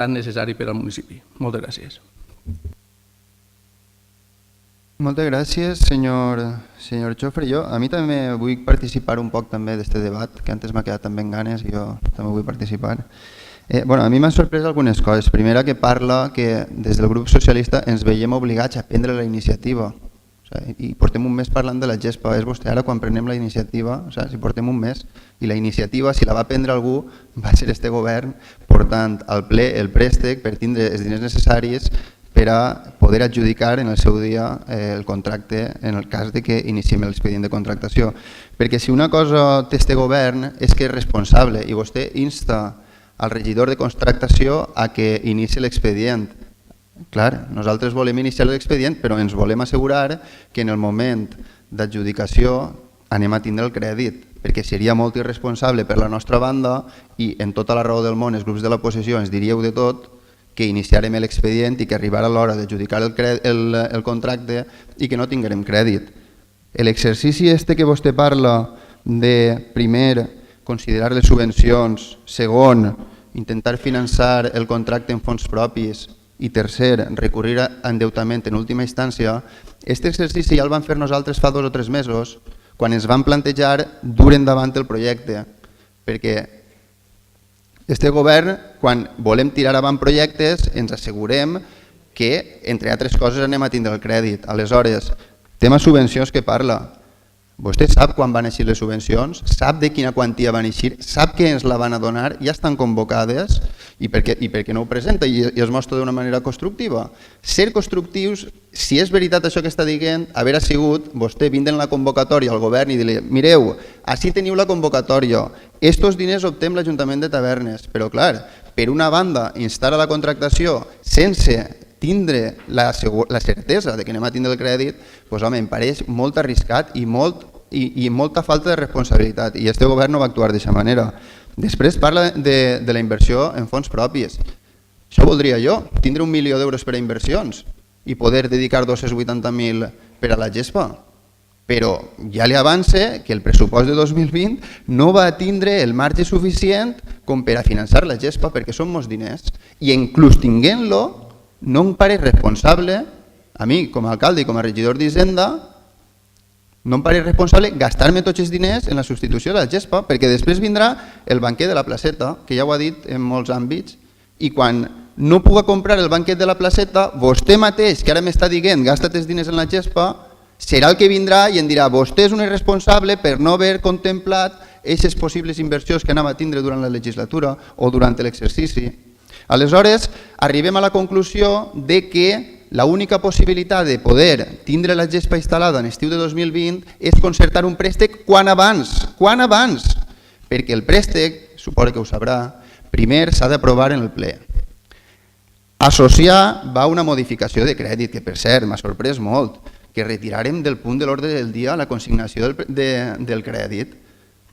tan necessari per al municipi. Moltes gràcies. Moltes gràcies, senyor Jofre. A mi també vull participar un poc també d'aquest debat, que antes m'ha quedat també en ganes i jo també vull participar. A mi m'han sorprès algunes coses. Primera, que parla que des del grup socialista ens veiem obligats a prendre la iniciativa. I portem un mes parlant de la GESPA. És vostè ara quan prenem la iniciativa, si portem un mes, i la iniciativa, si la va prendre algú, va ser este govern portant al ple el préstec per tindre els diners necessaris per a poder adjudicar en el seu dia el contracte en el cas de que iniciem l'expedient de contractació. Perquè si una cosa té este govern és que és responsable i vostè insta al regidor de contractació a que inici l'expedient. Clar, nosaltres volem iniciar l'expedient, però ens volem assegurar que en el moment d'adjudicació anem a tindre el crèdit, perquè seria molt irresponsable per la nostra banda i en tota la raó del món els grups de l'oposició ens diríeu de tot que iniciarem l'expedient i que arribarà l'hora d'adjudicar el contracte i que no tinguem crèdit. L'exercici este que vostè parla de, primer, considerar les subvencions, segon, intentar finançar el contracte en fons propis i tercer, recurrir a endeutament en última instància, aquest exercici ja el vam fer nosaltres fa 2 o 3 mesos quan ens vam plantejar dur endavant el projecte, perquè este govern, quan volem tirar avant projectes, ens assegurem que, entre altres coses, anem a tindre el crèdit. Aleshores, tema subvencions que parla. Vostè sap quan van eixir les subvencions, sap de quina quantia van eixir, sap que ens la van a donar, ja estan convocades i per què no ho presenta i es mostra d'una manera constructiva. Ser constructius, si és veritat això que està dient, haver sigut vostè vindre en la convocatòria al govern i dir-li mireu, així teniu la convocatòria, estos diners optem l'Ajuntament de Tavernes, però clar, per una banda instar a la contractació sense tindre la certesa de que anem a tindre el crèdit, doncs home, em pareix molt arriscat i molta falta de responsabilitat i este govern no va actuar d'aquesta manera. Després parla de la inversió en fons propis. Això voldria jo, tindre 1 milió d'euros per a inversions i poder dedicar 280.000 per a la GESPA. Però ja li avance que el pressupost de 2020 no va tindre el marge suficient com per a finançar la GESPA perquè són molts diners i inclús tinguent-lo no em pareix responsable, a mi com a alcalde i com a regidor d'Hisenda, no em pareix responsable gastar-me tots els diners en la substitució de la GESPA perquè després vindrà el banquet de la placeta, que ja ho ha dit en molts àmbits, i quan no puga comprar el banquet de la placeta, vostè mateix, que ara m'està dient gasta't els diners en la GESPA, serà el que vindrà i em dirà vostè és un irresponsable per no haver contemplat aquestes possibles inversions que anem a tindre durant la legislatura o durant l'exercici. Aleshores, arribem a la conclusió de que l'única possibilitat de poder tindre la GESPA instal·lada en estiu de 2020 és concertar un préstec quan abans, perquè el préstec, suposo que ho sabrà, primer s'ha d'aprovar en el ple. Associar va una modificació de crèdit, que per cert m'ha sorprès molt, que retirarem del punt de l'ordre del dia la consignació del crèdit,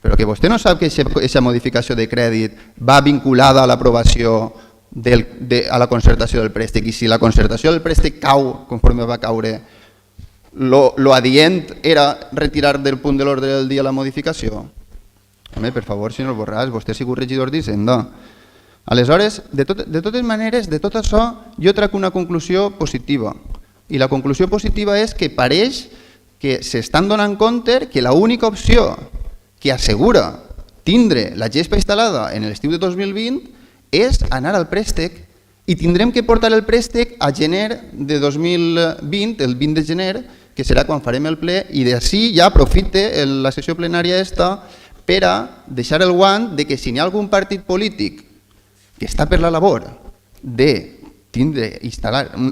però que vostè no sap que aquesta modificació de crèdit va vinculada a l'aprovació a la concertació del préstec i si la concertació del préstec cau conforme va caure, lo adient era retirar del punt de l'ordre del dia la modificació? Home, per favor, senyor Borràs, vostè ha sigut regidor d'Hisenda. Aleshores, de totes maneres, de tot això, jo trec una conclusió positiva. I la conclusió positiva és que pareix que s'estan donant compte que l'única opció que assegura tindre la GESPA instal·lada en l'estiu de 2020 és anar al préstec i tindrem que portar el préstec a gener de 2020, el 20 de gener, que serà quan farem el ple, i d'ací ja aprofite la sessió plenària per a deixar el guant de que si hi ha algun partit polític que està per la labor de tindre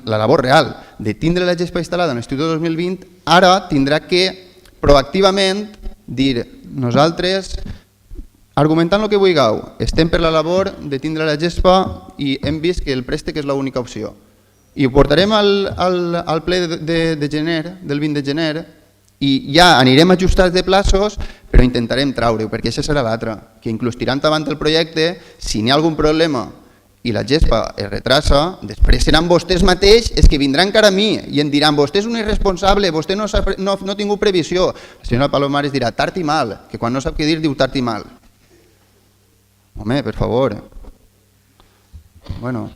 la labor real de tindre la GESPA instal·lada en l'estiu de 2020, ara tindrà que proactivament dir nosaltres, argumentant el que vulgueu, estem per la labor de tindre la GESPA i hem vist que el préstec és l'única opció. I ho portarem al ple de gener, del 20 de gener, i ja anirem ajustats de plaços, però intentarem traure-ho, perquè això serà l'altre, que inclús tirant avant el projecte, si n'hi ha algun problema i la GESPA es retrasa, després seran vostès mateix els que vindran cara a mi i em diran vostè és un irresponsable, vostè no ha tingut previsió. La senyora Palomares dirà tard i mal, que quan no sap què dir diu tard i mal. Home, per favor. Bueno,